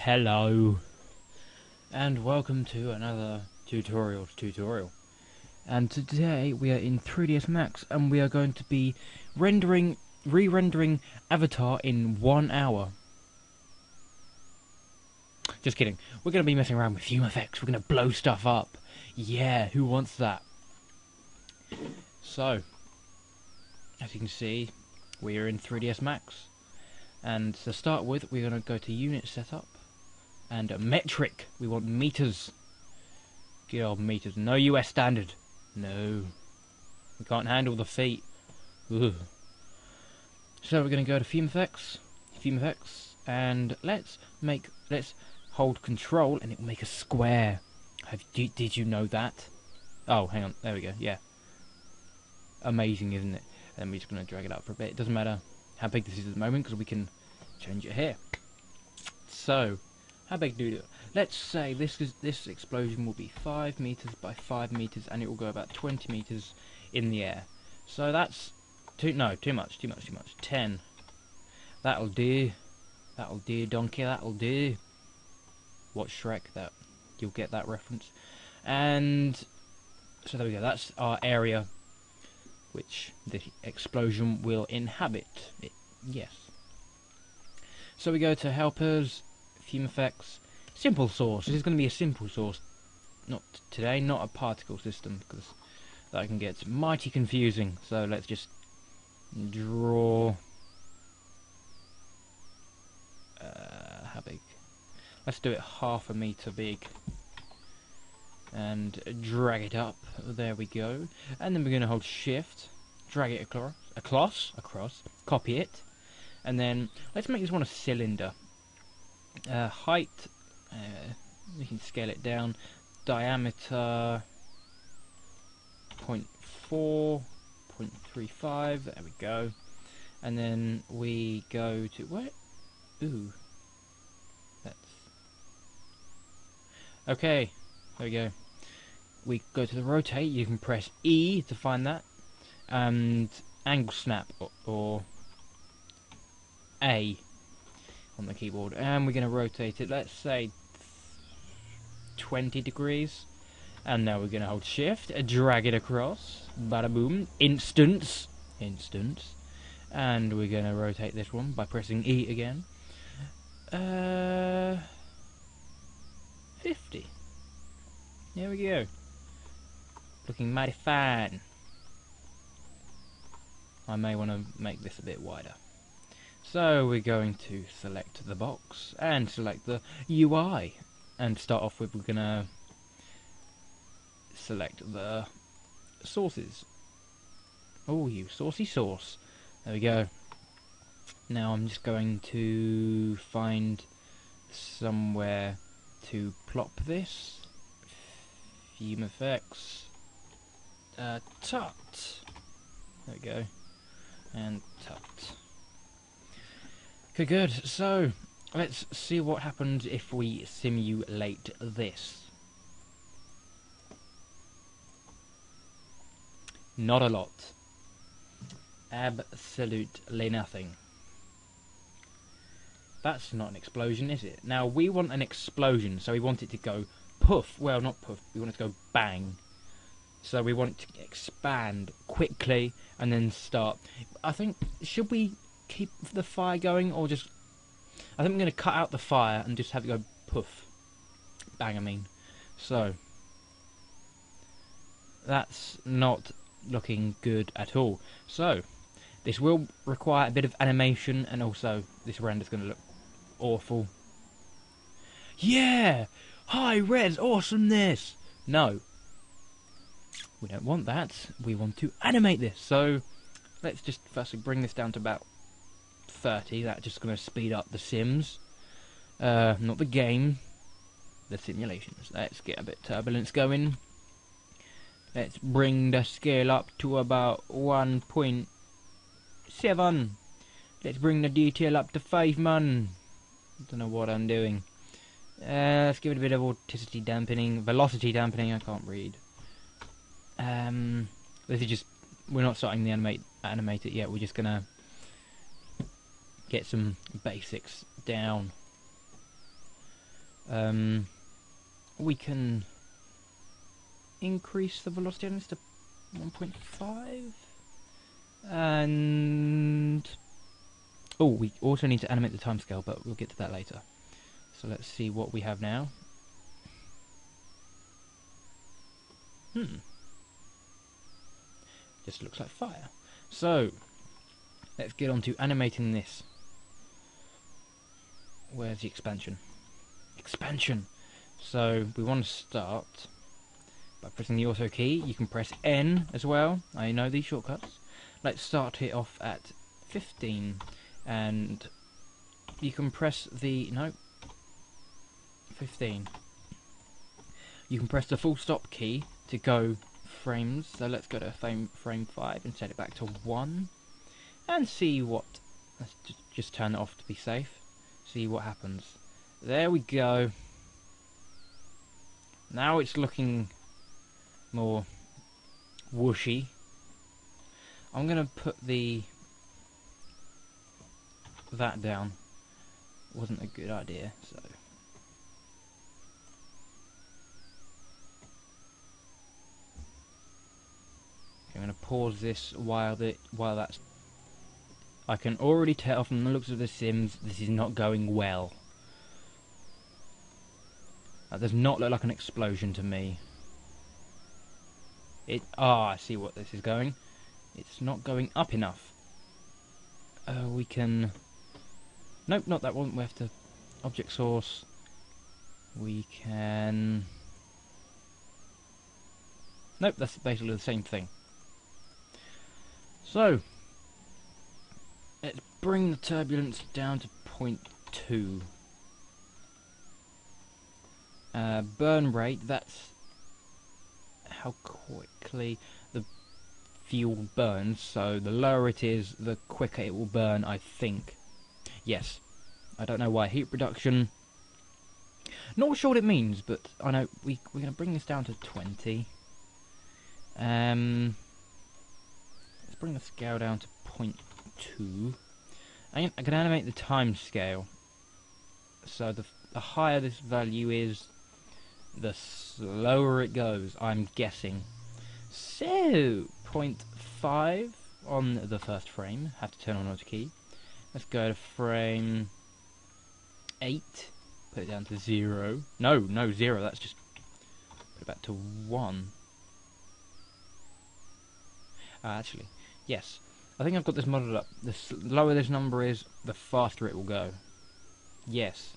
Hello, and welcome to another tutorial. And today we are in 3ds Max, and we are going to be re-rendering Avatar in 1 hour. Just kidding. We're going to be messing around with FumeFX. We're going to blow stuff up. Yeah, who wants that? So, as you can see, we are in 3ds Max. And to start with, we're going to go to Unit Setup. And a metric. We want meters. Good old meters. No US standard. No. We can't handle the feet. Ugh. So we're going to go to FumeFX, and let's hold Control, and it will make a square. Did you know that? Oh, hang on. There we go. Yeah. Amazing, isn't it? And we're just going to drag it up for a bit. It doesn't matter how big this is at the moment, because we can change it here. So, how big do we do it? Let's say this explosion will be 5 meters by 5 meters, and it will go about 20 meters in the air. So that's too much. 10. That'll do. That'll do, donkey. That'll do. Watch Shrek. That you'll get that reference. And so there we go. That's our area, which the explosion will inhabit. Yes. So we go to Helpers, FumeFX, Simple Source. This is going to be a simple source. Not today, not a particle system, because that can get mighty confusing. So let's just draw. How big? Let's do it 1/2 meter big. And drag it up. There we go. And then we're going to hold Shift, drag it across, copy it. And then let's make this one a cylinder. Height, we can scale it down. Diameter 0.4, 0.35. There we go. And then we go to what? Ooh, that's okay. There we go. We go to the rotate. You can press E to find that, and angle snap or A on the keyboard, and we're going to rotate it, let's say 20 degrees, and now we're going to hold Shift, drag it across, bada boom, instance, and we're going to rotate this one by pressing E again, 50, there we go, looking mighty fine. I may want to make this a bit wider. So we're going to select the box and select the UI, and start off with, we're going to select the sources. Oh, you saucy sauce. There we go. Now I'm just going to find somewhere to plop this. FumeFX. Tut. There we go. And tut. Okay, good. So, let's see what happens if we simulate this. Not a lot. Absolutely nothing. That's not an explosion, is it? Now, we want an explosion, so we want it to go poof. Well, not poof. We want it to go bang. So we want it to expand quickly and then start. I think, should we keep the fire going, or just, I think I'm going to cut out the fire and just have it go poof, bang, I mean. So that's not looking good at all. So this will require a bit of animation, and also this render's going to look awful. Yeah, high res awesomeness. No, we don't want that. We want to animate this. So let's just firstly bring this down to about 30. That's just going to speed up the sims, not the game, the simulations. Let's get a bit of turbulence going. Let's bring the scale up to about 1.7. Let's bring the detail up to 5 man. I don't know what I'm doing. Let's give it a bit of vorticity dampening, velocity dampening. I can't read. This is just, we're not starting the animate it yet. We're just gonna get some basics down. We can increase the velocity on this to 1.5, and oh, we also need to animate the timescale, but we'll get to that later. So let's see what we have now. Just looks like fire. So let's get on to animating this. Where's the expansion? Expansion! So we want to start by pressing the auto key. You can press N as well. I know these shortcuts. Let's start it off at 15, and you can press the 15. You can press the full stop key to go frames. So let's go to frame 5 and set it back to 1, and see what. Let's just turn it off to be safe. See what happens. There we go. Now it's looking more whooshy. I'm gonna put that down. Wasn't a good idea, so I'm gonna pause this while that's. I can already tell from the looks of the Sims this is not going well. That does not look like an explosion to me. I see what this is going. It's not going up enough. We can. Nope, not that one. We have to object source. We can. Nope, that's basically the same thing. So let's bring the turbulence down to 0.2. Burn rate, that's how quickly the fuel burns, so the lower it is, the quicker it will burn, I think. Yes. I don't know why. Heat reduction, not sure what it means, but I know we're going to bring this down to 20. Let's bring the scale down to 0.2. I can animate the time scale. So the higher this value is, the slower it goes, I'm guessing. So 0.5 on the first frame. Have to turn on auto key. Let's go to frame 8. Put it down to 0. No, 0. That's just put it back to 1. Actually, yes. I think I've got this modeled up. The lower this number is, the faster it will go. Yes.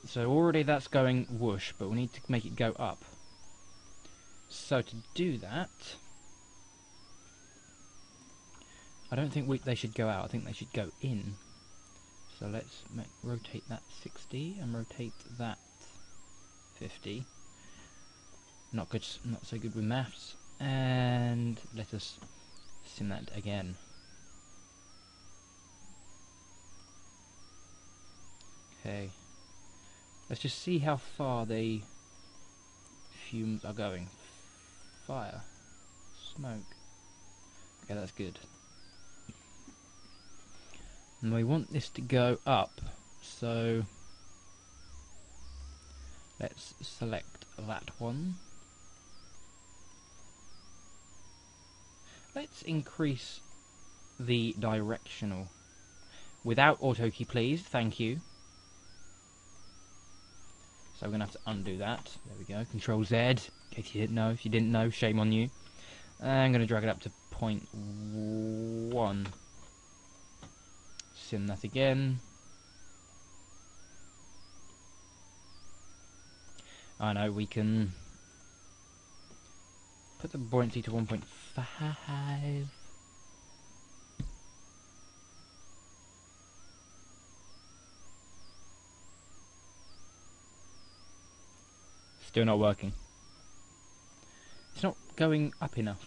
So already that's going whoosh, but we need to make it go up. So to do that, I don't think they should go out. I think they should go in. So let's rotate that 60 and rotate that 50. Not so good with maths. And let us sim that again. Okay. Let's just see how far the fumes are going. Fire. Smoke. Okay, that's good. And we want this to go up, so let's select that one. Let's increase the directional. Without auto key, please. Thank you. So we're going to have to undo that. There we go. Control Z. In case you didn't know. If you didn't know, shame on you. And I'm going to drag it up to 0.1. Sim that again. I know, we can put the buoyancy to 1.5. Still not working. It's not going up enough.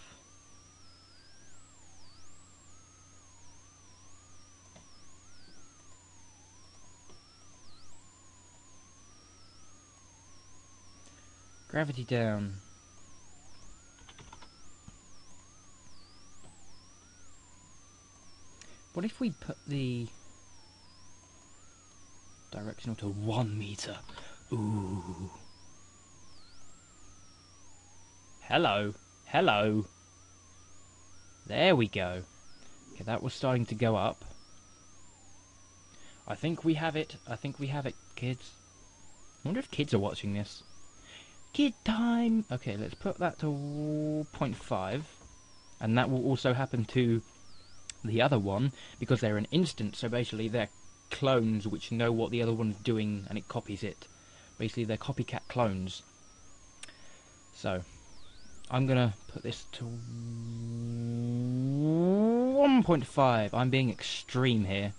Gravity down. What if we put the directional to 1 meter. Ooh. Hello. Hello. There we go. Okay, that was starting to go up. I think we have it. I think we have it, kids. I wonder if kids are watching this. Kid time! Okay, let's put that to 0.5. And that will also happen to the other one, because they're an instance, so basically they're clones which know what the other one's doing and it copies it. Basically they're copycat clones. So, I'm gonna put this to 1.5. I'm being extreme here.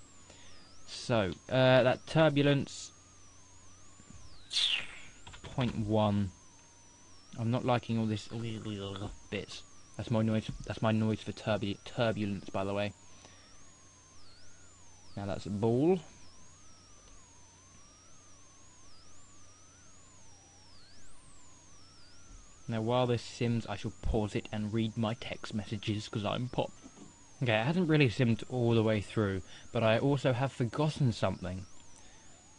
So, that turbulence 0.1. I'm not liking all this bits. That's my noise. That's my noise for turbulence, by the way. Now that's a ball. Now while this sims, I shall pause it and read my text messages because I'm pop. Okay, it hasn't really simmed all the way through, but I also have forgotten something.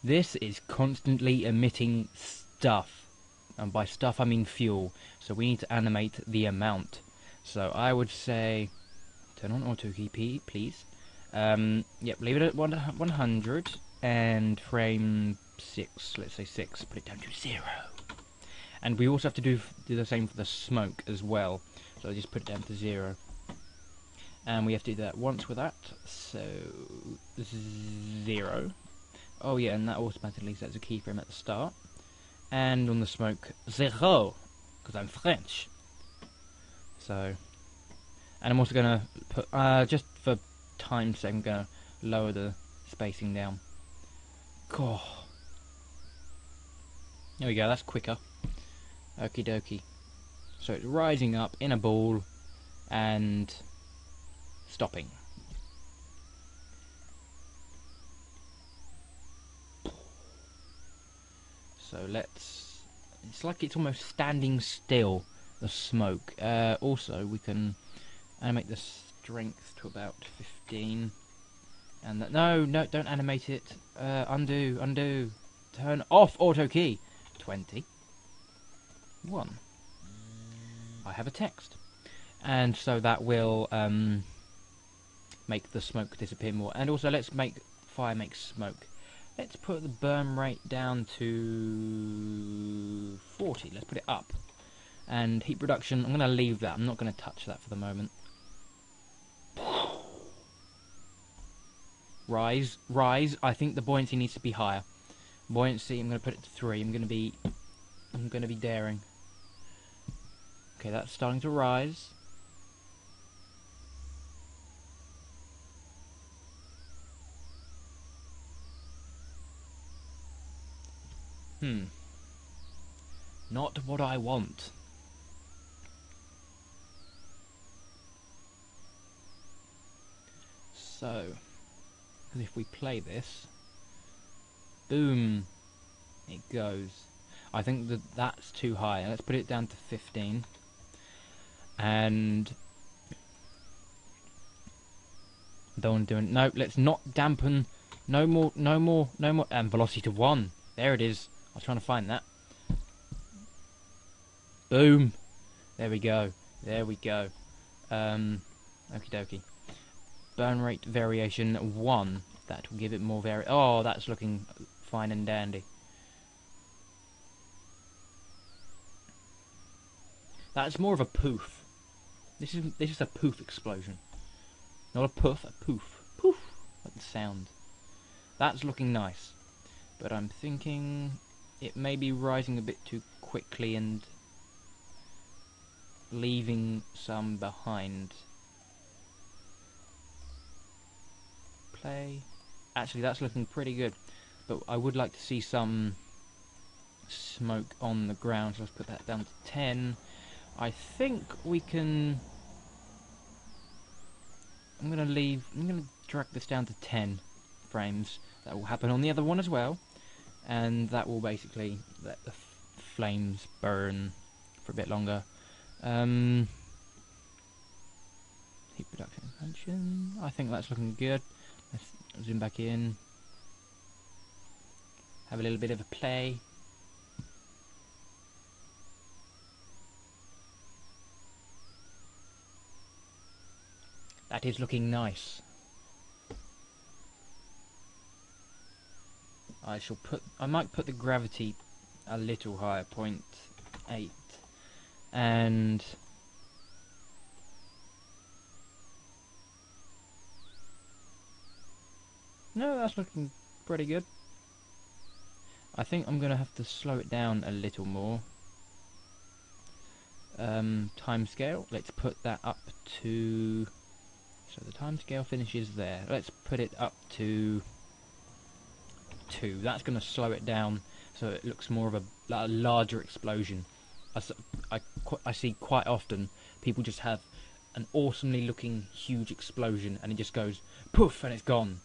This is constantly emitting stuff, and by stuff I mean fuel. So we need to animate the amount. So I would say, turn on auto key, please. Yep, leave it at 100 and frame 6. Let's say 6. Put it down to 0. And we also have to do the same for the smoke as well. So I just put it down to 0. And we have to do that once with that. So 0. Oh yeah, and that automatically sets a keyframe at the start. And on the smoke, 0, because I'm French. So, and I'm also gonna put just for time's sake, I'm gonna lower the spacing down. God. There we go. That's quicker. Okie dokie. So it's rising up in a ball and stopping. So let's. It's like it's almost standing still. The smoke. Also, we can animate the strength to about 15. And no, don't animate it. Undo. Turn off auto key. 20. 1. I have a text, and so that will make the smoke disappear more. And also, let's make fire make smoke. Let's put the burn rate down to 40. Let's put it up. And heat reduction, I'm going to leave that. I'm not going to touch that for the moment. Rise. I think the buoyancy needs to be higher. Buoyancy, I'm going to put it to 3. I'm going to be daring. Okay, that's starting to rise. Not what I want. So, if we play this, boom, it goes. I think that's too high. Let's put it down to 15. And don't want to do it. No, let's not dampen. No more. And velocity to 1. There it is. I was trying to find that. Boom. There we go. Okie dokie. Burn rate variation 1. That will give it more Oh, that's looking fine and dandy. That's more of a poof. This is a poof explosion. Not a puff, a poof. Poof. Like the sound. That's looking nice. But I'm thinking it may be rising a bit too quickly and leaving some behind. Play. Actually, that's looking pretty good. But I would like to see some smoke on the ground. So let's put that down to 10. I think we can. I'm gonna drag this down to 10 frames. That will happen on the other one as well, and that will basically let the flames burn for a bit longer. Heat reduction expansion. I think that's looking good. Let's zoom back in. Have a little bit of a play. That is looking nice. I might put the gravity a little higher, 0.8, and no, that's looking pretty good. I think I'm gonna have to slow it down a little more. Time scale, let's put that up to, so the time scale finishes there. Let's put it up to 2. That's going to slow it down so it looks more of a larger explosion. I see quite often people just have an awesomely looking huge explosion and it just goes poof and it's gone.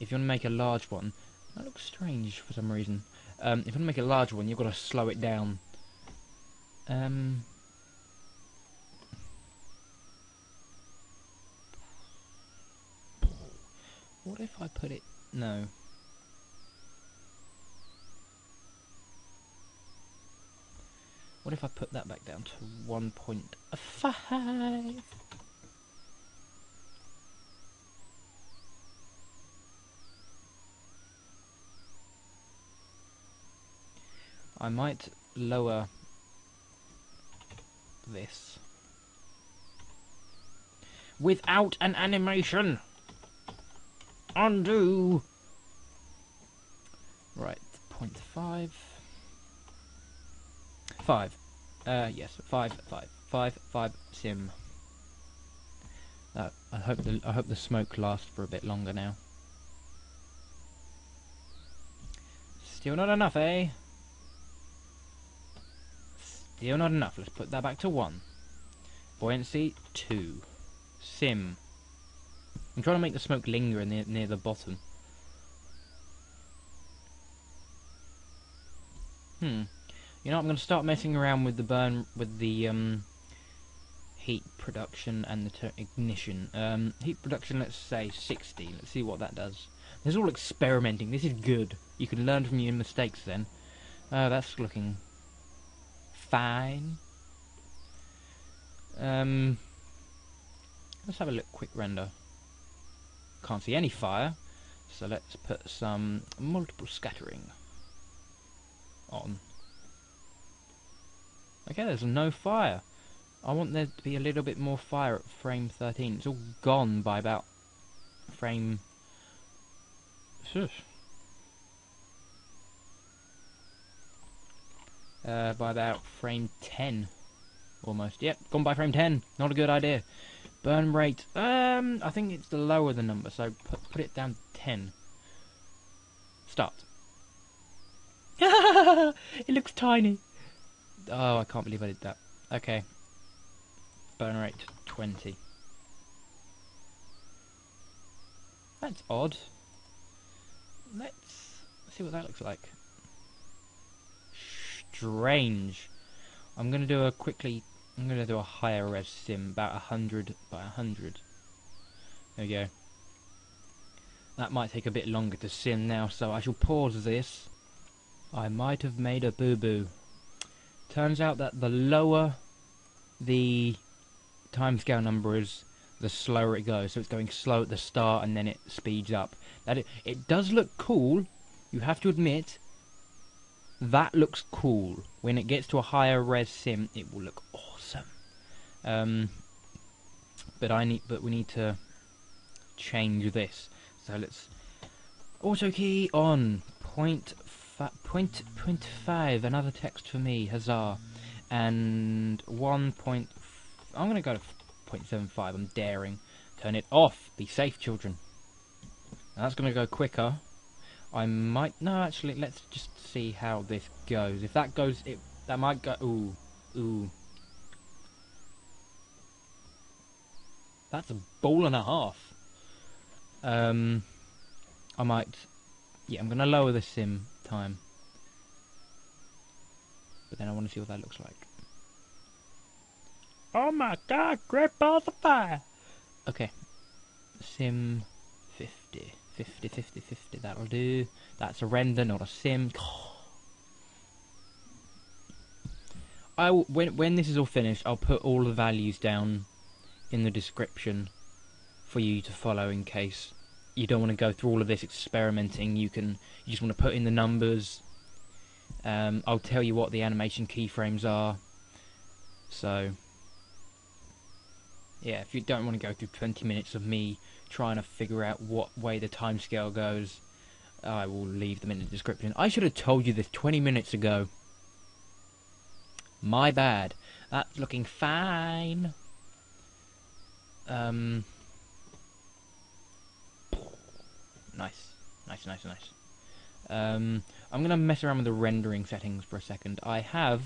If you want to make a large one, that looks strange for some reason. If you want to make a large one, you've got to slow it down. What if I put it... No. What if I put that back down to 1.5? I might lower this without an animation. Undo. Right, 0.5. 5. Yes, 5 sim. I hope the smoke lasts for a bit longer now. Still not enough, eh? Still not enough. Let's put that back to 1. Buoyancy 2. Sim. I'm trying to make the smoke linger near the bottom. You know, I'm going to start messing around with the heat production and the ignition. Heat production, let's say 60. Let's see what that does. This is all experimenting. This is good. You can learn from your mistakes then. That's looking fine. Let's have a look. Quick render. Can't see any fire, so let's put some multiple scattering on. Okay, there's no fire. I want there to be a little bit more fire at frame 13. It's all gone by about frame... by about frame 10. Almost. Yep, gone by frame 10. Not a good idea. Burn rate. I think it's the lower the number, so put it down to 10. Start. It looks tiny. Oh, I can't believe I did that. Okay. Burn rate 20. That's odd. Let's see what that looks like. Strange. I'm gonna do a higher res sim, about 100 by 100. There we go. That might take a bit longer to sim now, so I shall pause this. I might have made a boo-boo. Turns out that the lower the timescale number is, the slower it goes. So it's going slow at the start and then it speeds up. It does look cool, you have to admit. That looks cool. When it gets to a higher res sim, it will look awesome. But we need to change this. So let's auto key on 0.5. Another text for me, huzzah. And 1. I'm gonna go to 0.75. I'm daring. Turn it off. Be safe, children. That's gonna go quicker. No, actually, let's just see how this goes. If that goes, that might go. Ooh. That's a ball and a half. I might. Yeah, I'm gonna lower the sim time. But then I want to see what that looks like. Oh my god, great balls of fire! Okay. Sim 50. 50, 50, 50, that'll do. That's a render, not a sim. When this is all finished, I'll put all the values down in the description for you to follow in case you don't want to go through all of this experimenting. You just want to put in the numbers. I'll tell you what the animation keyframes are. So yeah, if you don't want to go through 20 minutes of me trying to figure out what way the timescale goes, I will leave them in the description. I should have told you this 20 minutes ago. My bad. That's looking fine. Nice. I'm gonna mess around with the rendering settings for a second. I have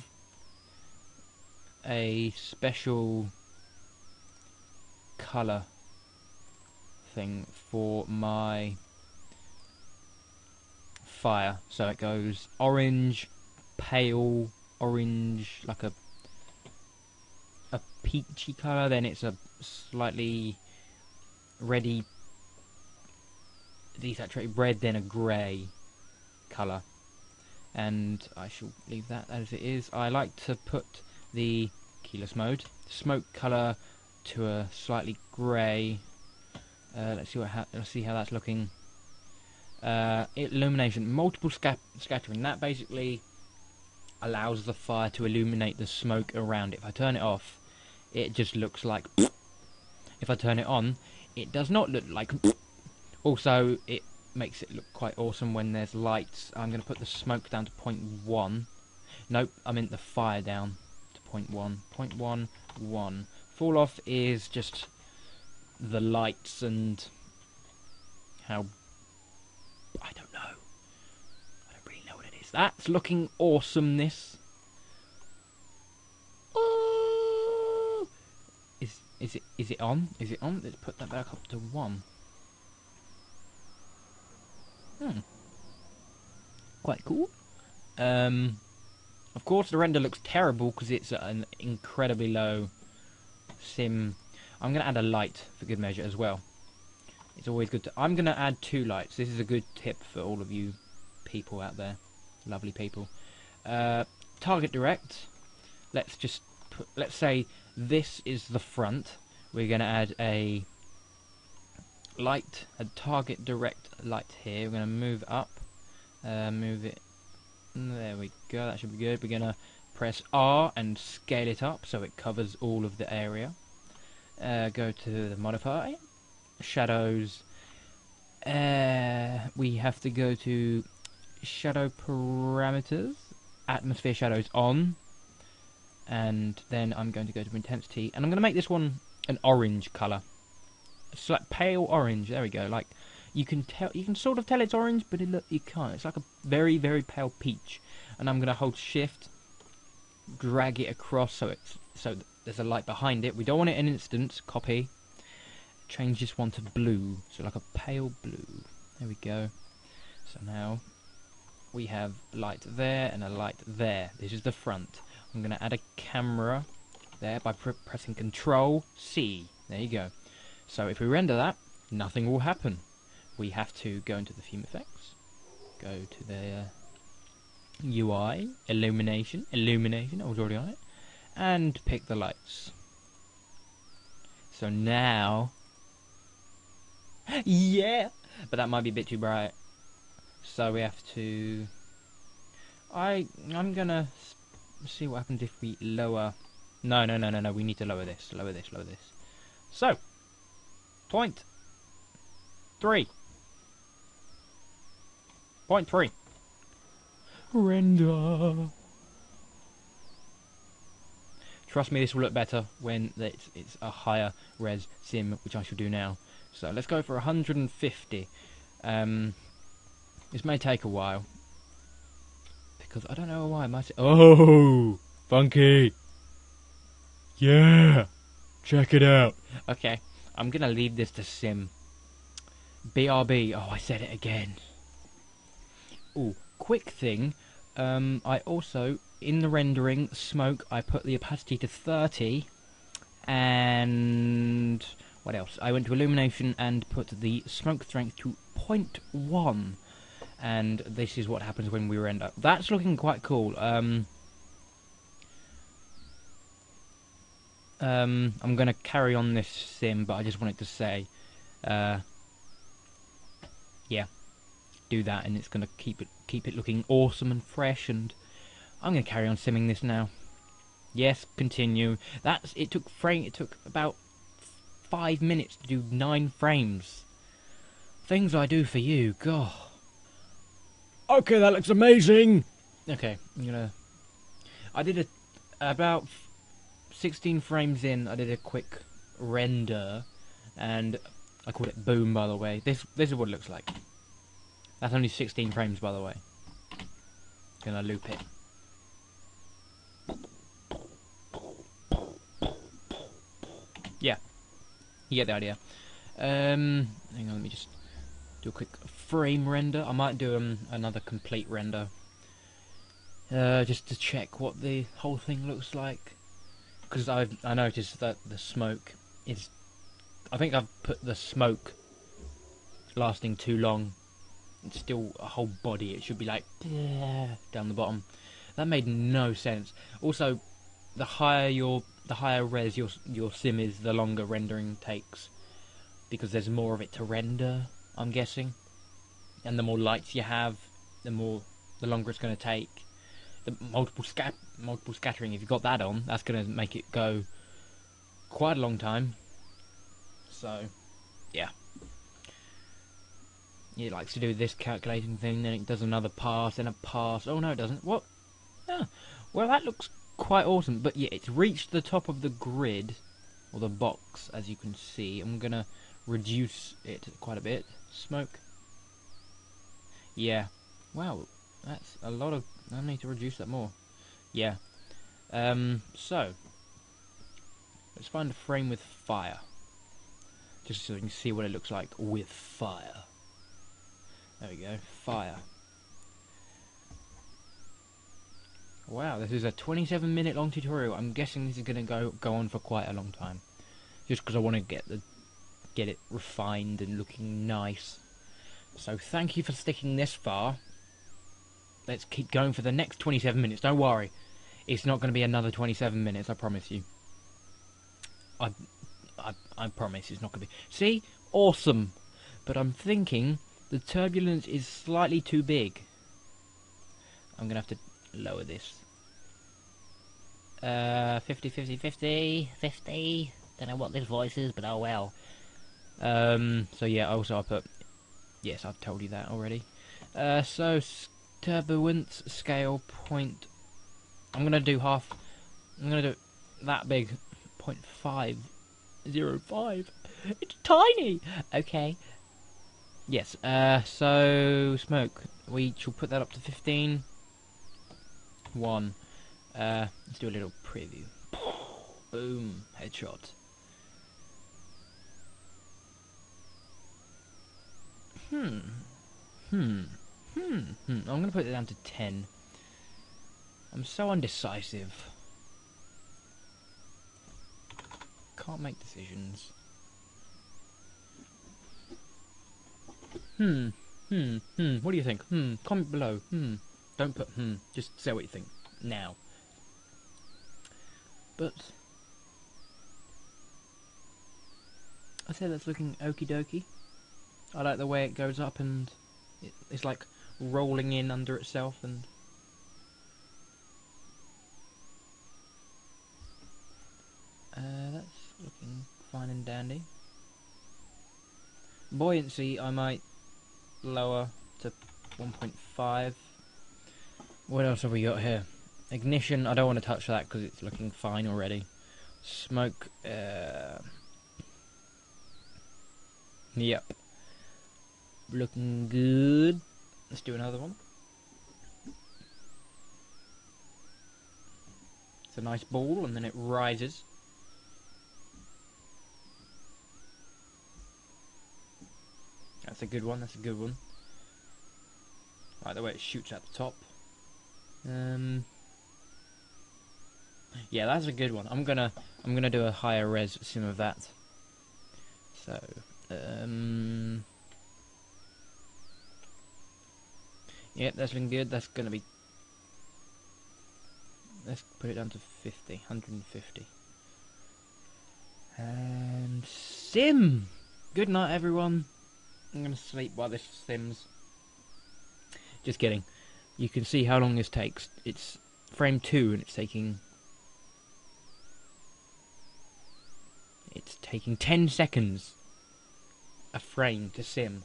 a special color thing for my fire, so it goes orange, pale orange, like a peachy color, then it's a slightly reddy desaturated red, then a grey colour, and I shall leave that as it is. I like to put the keyless mode smoke colour to a slightly grey. Let's see how that's looking. Illumination, multiple scattering. That basically allows the fire to illuminate the smoke around it. If I turn it off, it just looks like. If I turn it on, it does not look like. Also, it makes it look quite awesome when there's lights. I'm going to put the smoke down to 0.1. Nope, I meant the fire down to 0.1. 0.11. Falloff is just the lights and how. I don't know. I don't really know what it is. That's looking awesome, this. Oh! Is it on? Is it on? Let's put that back up to 1. Quite cool. Of course the render looks terrible because it's at an incredibly low sim. I'm going to add a light for good measure as well. It's always good to... I'm going to add 2 lights. This is a good tip for all of you people out there. Lovely people. Target direct. Let's just put... Let's say this is the front. We're going to add a light, a target direct light here. We're going to move up. Move it. There we go. That should be good. We're going to press R and scale it up so it covers all of the area. Go to the modifier. Shadows. We have to go to shadow parameters. Atmosphere shadows on. And then I'm going to go to intensity. And I'm going to make this one an orange colour. It's like pale orange. There we go. Like you can tell, you can sort of tell it's orange, but you can't. It's like a very, very pale peach. And I'm going to hold shift, drag it across so there's a light behind it. We don't want it in an instant. Copy. Change this one to blue, so like a pale blue. There we go. So now we have light there and a light there. This is the front. I'm going to add a camera there by pressing Control C. There you go. So if we render that, nothing will happen. We have to go into the FumeFX, go to the UI, Illumination, I was already on it, and pick the lights. So now, yeah, but that might be a bit too bright. So we have to. I'm gonna see what happens if we lower. No. We need to lower this. Lower this. So, 0.3. 0.3. Render. Trust me, this will look better when it's a higher res sim, which I shall do now. So let's go for 150. This may take a while because I don't know why. Oh, funky! Yeah, check it out. Okay, I'm gonna leave this to sim. BRB. Oh, I said it again. Oh, quick thing. I also, in the rendering smoke, I put the opacity to 30, and What else? I went to Illumination and put the smoke strength to 0.1. And this is what happens when we render. That's looking quite cool. I'm going to carry on this sim, but I just wanted to say, yeah, do that, and it's going to keep it looking awesome and fresh. And I'm going to carry on simming this now. Yes, continue. It took about 5 minutes to do 9 frames. Things I do for you, God. Okay, that looks amazing. Okay, I did about 16 frames in. I did a quick render, and I called it boom. By the way, this is what it looks like. That's only 16 frames, by the way. Gonna loop it. Yeah, you get the idea. Hang on, let me just do a quick frame render. I might do another complete render, just to check what the whole thing looks like. Because I noticed that the smoke is... I think I've put the smoke lasting too long. It's still a whole body. It should be like down the bottom. That made no sense. Also, the higher res your sim is, the longer rendering takes, because there's more of it to render, I'm guessing. And the more lights you have, the longer it's going to take. The multiple scattering, if you've got that on, that's going to make it go quite a long time. So, yeah. It likes to do this calculating thing, then it does another pass, then a pass. Oh no, it doesn't. What? Ah, well, that looks quite awesome. But yeah, it's reached the top of the grid, or the box, as you can see. I'm going to reduce it quite a bit. Smoke. Yeah. Wow, that's a lot of... I need to reduce that more. Yeah. So, let's find a frame with fire. Just so you can see what it looks like with fire. There we go, fire. Wow, this is a 27-minute long tutorial. I'm guessing this is going to go on for quite a long time. Just because I want to get it refined and looking nice. So thank you for sticking this far. Let's keep going for the next 27 minutes. Don't worry. It's not going to be another 27 minutes, I promise you. I promise it's not going to be... See? Awesome. But I'm thinking the turbulence is slightly too big. I'm going to have to lower this. 50, 50, 50, 50. Don't know what this voice is, but oh well. So yeah, also I put... Yes, I've told you that already. So... Turbulence scale point. I'm gonna do half. I'm gonna do that big. 0.505. It's tiny. Okay. Yes. So smoke. We shall put that up to 15. 1. Let's do a little preview. Boom. Headshot. I'm going to put it down to 10. I'm so undecisive. Can't make decisions. What do you think? Comment below. Don't put just say what you think. Now. But I'd say that's looking okie dokie. I like the way it goes up and it's like rolling in under itself, and that's looking fine and dandy. Buoyancy I might lower to 1.5. What else have we got here? Ignition, I don't want to touch that because it's looking fine already. Smoke, yep, looking good. Let's do another one. It's a nice ball, and then it rises. That's a good one. That's a good one. Like the way it shoots at the top. Yeah, that's a good one. I'm gonna do a higher res sim of that. So, yep, that's looking good. That's gonna be. Let's put it down to 50, 150. And sim. Good night, everyone. I'm gonna sleep while this sims. Just kidding. You can see how long this takes. It's frame 2 and it's taking 10 seconds a frame to sim.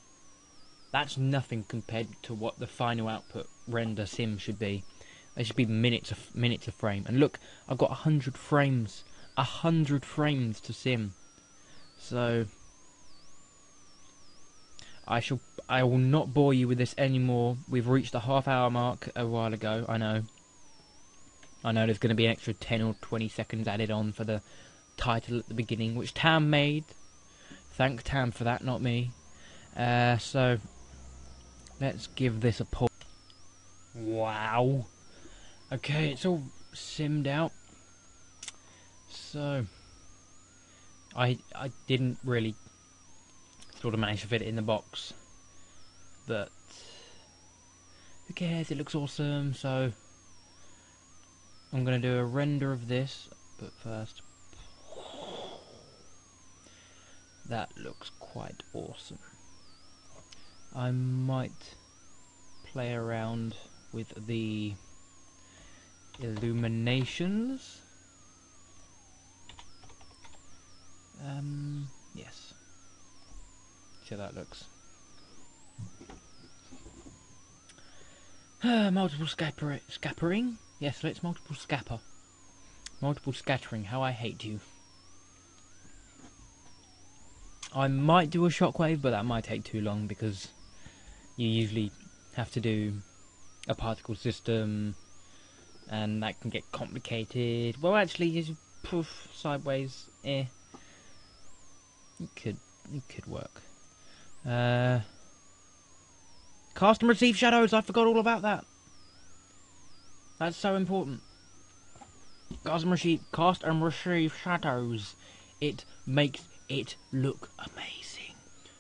That's nothing compared to what the final output render sim should be. They should be minutes of frame. And look, I've got 100 frames. 100 frames to sim. So I will not bore you with this anymore. We've reached the half-hour mark a while ago. I know there's going to be an extra 10 or 20 seconds added on for the title at the beginning, which Tam made. Thank Tam for that, not me. So let's give this a pause. Wow. Okay, it's all simmed out. So I didn't really sort of manage to fit it in the box, but who cares? It looks awesome. So I'm gonna do a render of this, but first, that looks quite awesome. I might play around with the illuminations. Yes. See how that looks. Multiple scattering. Yes, let's multiple scapper. Multiple scattering. How I hate you. I might do a shockwave, but that might take too long because you usually have to do a particle system, and that can get complicated. Well, actually, just poof sideways. It could work. Cast and receive shadows. I forgot all about that. That's so important. Cast and receive shadows. It makes it look amazing.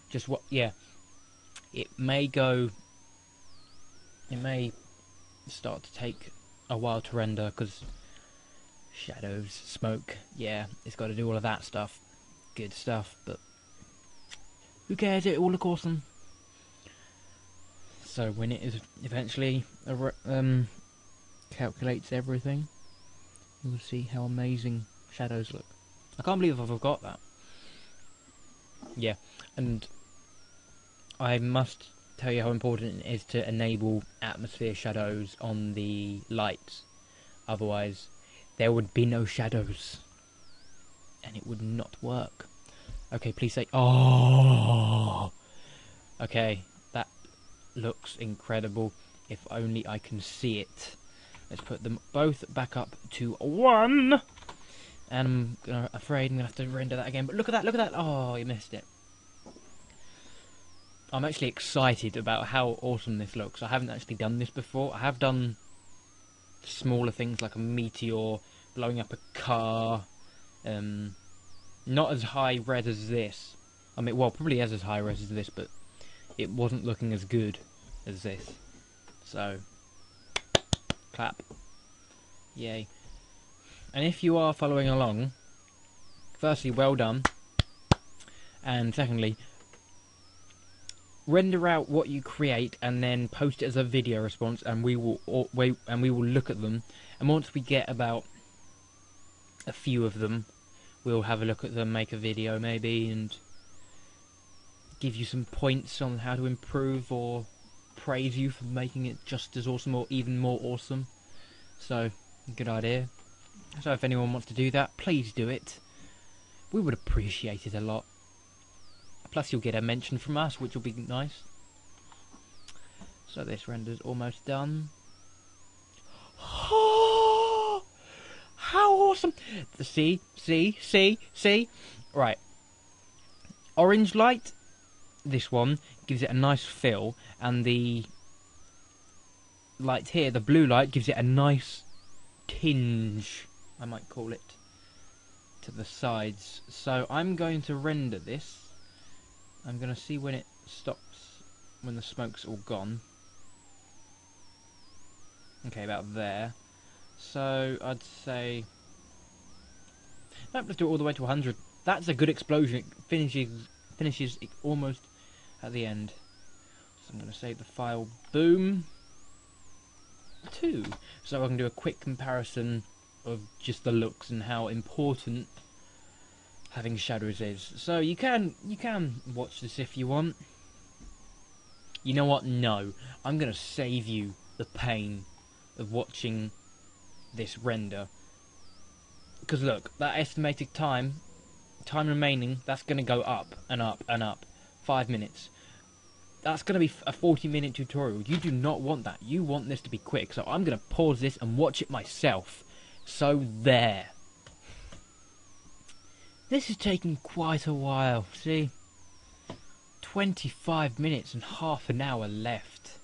Just what? Yeah. It may start to take a while to render because shadows, smoke. Yeah, it's got to do all of that stuff. Good stuff, but who cares? It will look awesome. So when it is eventually calculates everything, you'll see how amazing shadows look. I can't believe I forgot that. Yeah, and I must tell you how important it is to enable atmosphere shadows on the lights. Otherwise, there would be no shadows. And it would not work. Okay, please say, oh! Okay, that looks incredible. If only I can see it. Let's put them both back up to 1. And I'm afraid I'm going to have to render that again. But look at that, look at that. Oh, you missed it. I'm actually excited about how awesome this looks. I haven't actually done this before. I have done smaller things like a meteor blowing up a car. Not as high res as this. I mean, well, probably as high res as this, but it wasn't looking as good as this. So, clap. Yay. And if you are following along, firstly, well done. And secondly, render out what you create and then post it as a video response, and we will look at them. And once we get about a few of them, we'll have a look at them, make a video maybe, and give you some points on how to improve or praise you for making it just as awesome or even more awesome. So, good idea. So if anyone wants to do that, please do it. We would appreciate it a lot. Plus you'll get a mention from us, which will be nice. So this render's almost done. How awesome! See? Right. Orange light, this one, gives it a nice fill, and the light here, the blue light, gives it a nice tinge, I might call it, to the sides. So I'm going to render this I'm gonna see when it stops, when the smoke's all gone. Okay, about there. So I'd say, no, let's do it all the way to 100. That's a good explosion. It finishes it almost at the end. So I'm gonna save the file. Boom. 2. So I can do a quick comparison of just the looks and how important having shadows is. So you can watch this if you want. You know what? No, I'm gonna save you the pain of watching this render. Because look, that estimated time remaining, that's gonna go up and up and up. 5 minutes. That's gonna be a 40-minute tutorial. You do not want that. You want this to be quick. So I'm gonna pause this and watch it myself. So there. This is taking quite a while, see? 25 minutes and half an hour left.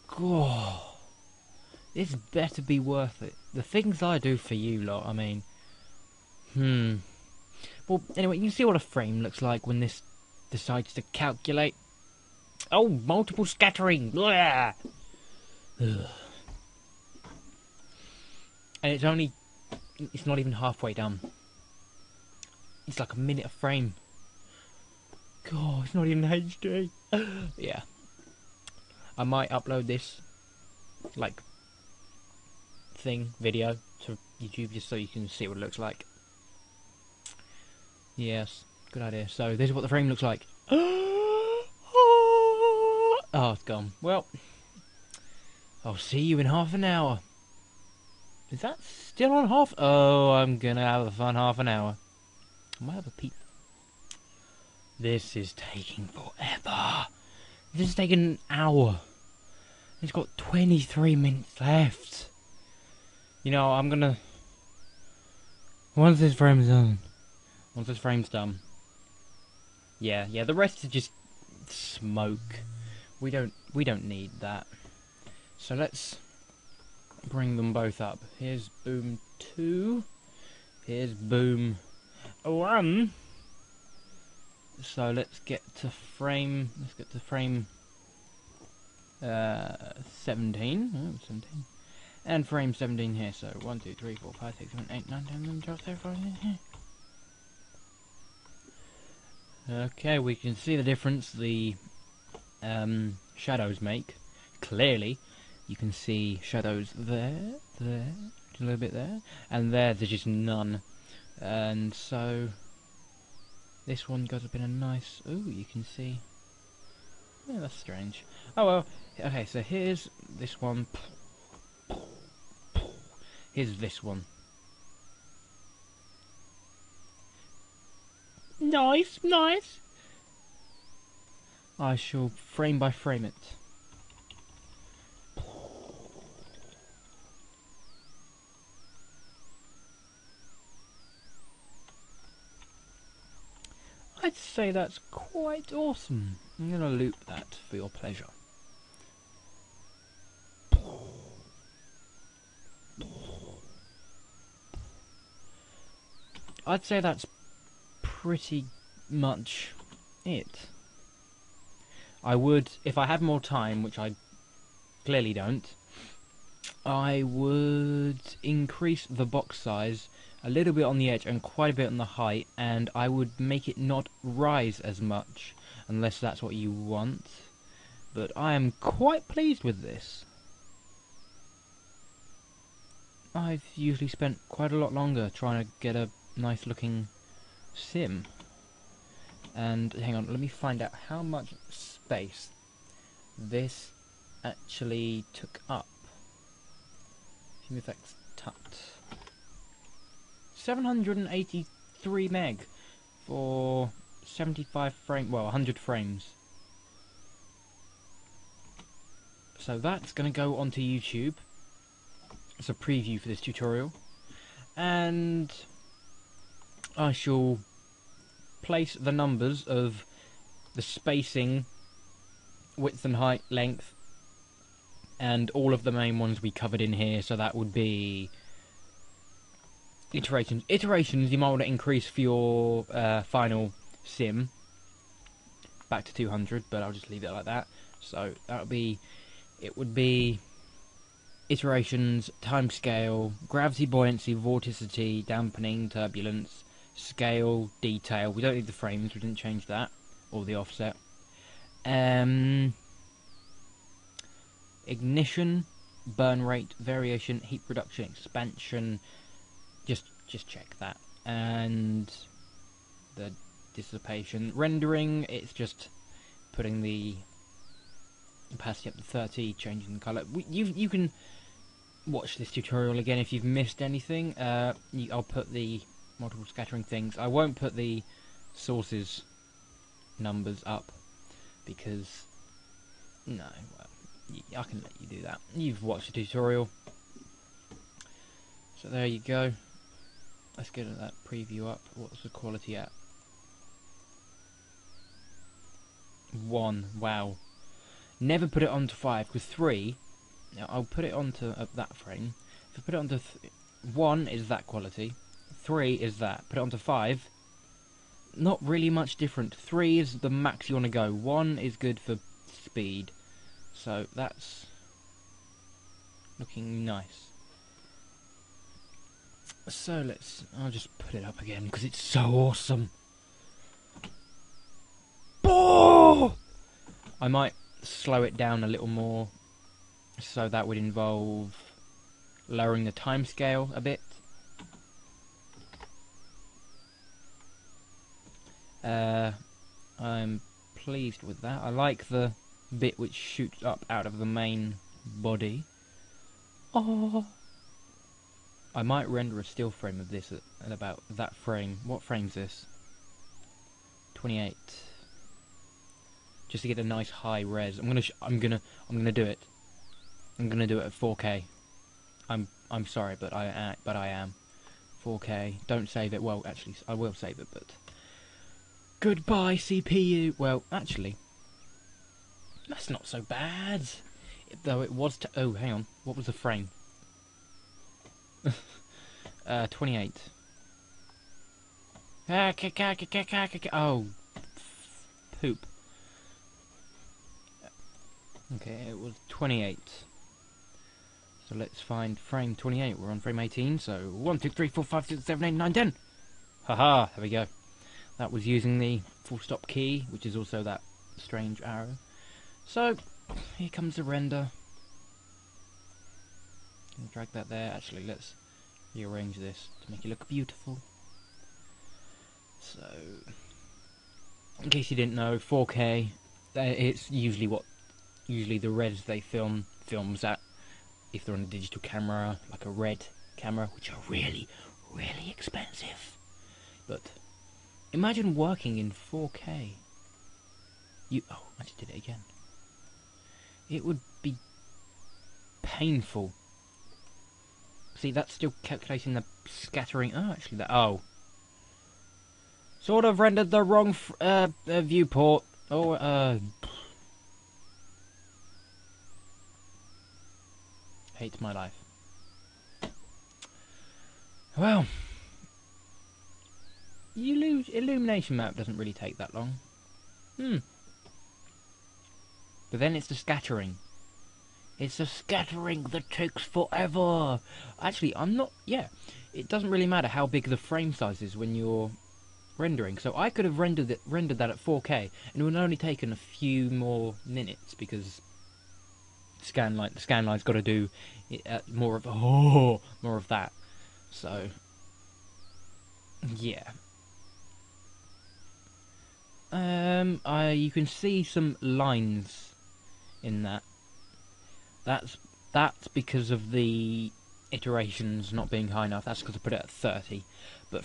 God, this better be worth it. The things I do for you lot, I mean. Well, anyway, you can see what a frame looks like when this decides to calculate. Oh, multiple scattering! Blah! And it's not even halfway done. It's like a minute a frame. God, it's not even HD. Yeah. I might upload this, like, video to YouTube just so you can see what it looks like. Yes, good idea. So, this is what the frame looks like. Oh, it's gone. Well, I'll see you in half an hour. Is that still on half? Oh, I'm gonna have a fun half an hour. I might have a peep. This is taking forever. This is taking an hour. It's got 23 minutes left. You know, I'm gonna... Once this frame's done. Yeah, the rest is just smoke. We don't need that. So let's bring them both up. Here's boom 2. Here's boom 1. So let's get to frame 17. 17. And frame 17 here. So 1, 2, 3, 4, 5, 6, 7, 8, 9, 10, 11, 12, 13, 14, 15. Okay, we can see the difference the shadows make. Clearly, you can see shadows there, a little bit there, and there's just none. And so this one got up in a nice. Ooh, you can see. Yeah, that's strange. Oh well. Okay, so here's this one. Here's this one. Nice. I shall frame by frame it. I'd say that's quite awesome. I'm going to loop that for your pleasure. I'd say that's pretty much it. I would, if I had more time, which I clearly don't, I would increase the box size a little bit on the edge and quite a bit on the height, and I would make it not rise as much, unless that's what you want. But I am quite pleased with this. I've usually spent quite a lot longer trying to get a nice looking sim. And hang on, let me find out how much space this actually took up. FumeFX Tut. 783 meg for 75 frames, well, 100 frames. So that's going to go onto YouTube. It's a preview for this tutorial. And I shall place the numbers of the spacing, width and height, length, and all of the main ones we covered in here. So that would be iterations. You might want to increase for your final sim. back to 200, but I'll just leave it like that. So it would be iterations, timescale, gravity, buoyancy, vorticity, dampening, turbulence, scale, detail. We don't need the frames, we didn't change that, or the offset. Ignition, burn rate, variation, heat reduction, expansion. Just check that. And the dissipation. Rendering, it's just putting the opacity up to 30, changing the colour. You can watch this tutorial again if you've missed anything. I'll put the multiple scattering things. I won't put the sources numbers up because no, well, I can let you do that. You've watched the tutorial, so there you go. Let's get that preview up. What's the quality at? 1. Wow. Never put it onto 5 because 3. Now I'll put it onto that frame. If I put it onto 1 is that quality. 3 is that. Put it onto 5. Not really much different. 3 is the max you want to go. 1 is good for speed. So that's looking nice. So I'll just put it up again because it's so awesome. Oh! I might slow it down a little more, so that would involve lowering the timescale a bit. I'm pleased with that. I like the bit which shoots up out of the main body. Oh! I might render a still frame of this at about that frame. What frame's this? 28. Just to get a nice high res. I'm gonna do it. I'm gonna do it at 4K. I'm sorry, but I am 4K. Don't save it. Well, actually, I will save it, but goodbye CPU. Well, actually, that's not so bad. Though it was. Oh, hang on. What was the frame? 28. Oh, poop. Okay, it was 28. So let's find frame 28. We're on frame 18, so 1, 2, 3, 4, 5, 6, 7, 8, 9, 10. Haha, there we go. That was using the full stop key, which is also that strange arrow. So, here comes the render. Drag that there. Actually, let's rearrange this to make it look beautiful. So, in case you didn't know, 4K, it's usually the res they films at, if they're on a digital camera, like a red camera, which are really, really expensive. But imagine working in 4K. Oh, I just did it again. It would be painful. See, that's still calculating the scattering. Oh, actually, sort of rendered the wrong viewport. Oh, hates my life. Well, Illumination map doesn't really take that long. But then it's the scattering. It's the scattering that takes forever. Actually, it doesn't really matter how big the frame size is when you're rendering. So I could have rendered that at 4K, and it would have only taken a few more minutes because the scan line's got to do more of that. So yeah. You can see some lines in that. That's because of the iterations not being high enough. That's because I put it at 30. But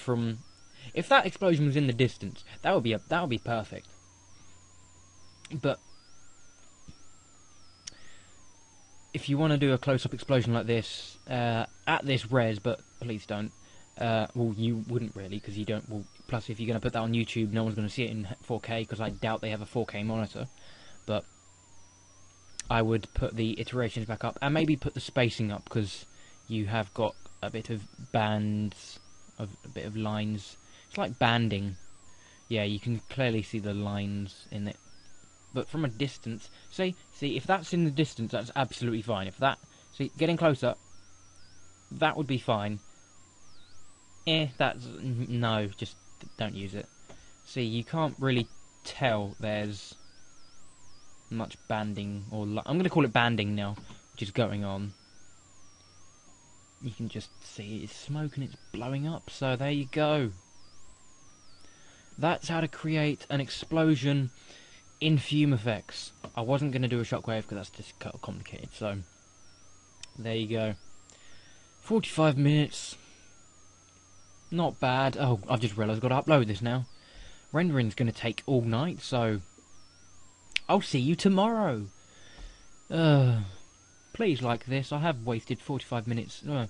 if that explosion was in the distance, that would be perfect. But if you want to do a close-up explosion like this at this res, but please don't. Well, you wouldn't really, because you don't. Well, plus if you're going to put that on YouTube, no one's going to see it in 4K because I doubt they have a 4K monitor. But I would put the iterations back up and maybe put the spacing up because you have got a bit of bands, a bit of lines. It's like banding. Yeah, you can clearly see the lines in it But from a distance, see, if that's in the distance, that's absolutely fine. If that, see, getting closer, that would be fine. No, just don't use it. See, you can't really tell there's much banding, or I'm going to call it banding now, which is going on. You can just see it's smoke and it's blowing up, so there you go. That's how to create an explosion in FumeFX. I wasn't going to do a shockwave because that's just kind of complicated, so there you go. 45 minutes. Not bad. Oh, I've just realised I've got to upload this now. Rendering's going to take all night, so I'll see you tomorrow. Please like this. I have wasted 45 minutes. Not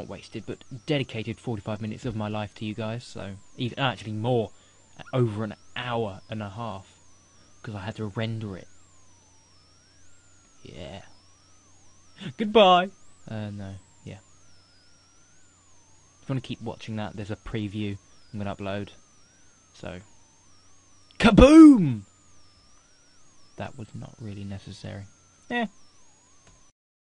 wasted, but dedicated 45 minutes of my life to you guys, so even actually more. Over an hour and a half. Because I had to render it. Yeah. Goodbye! No. Yeah. If you want to keep watching that, there's a preview I'm going to upload. So. Kaboom! That was not really necessary. Yeah.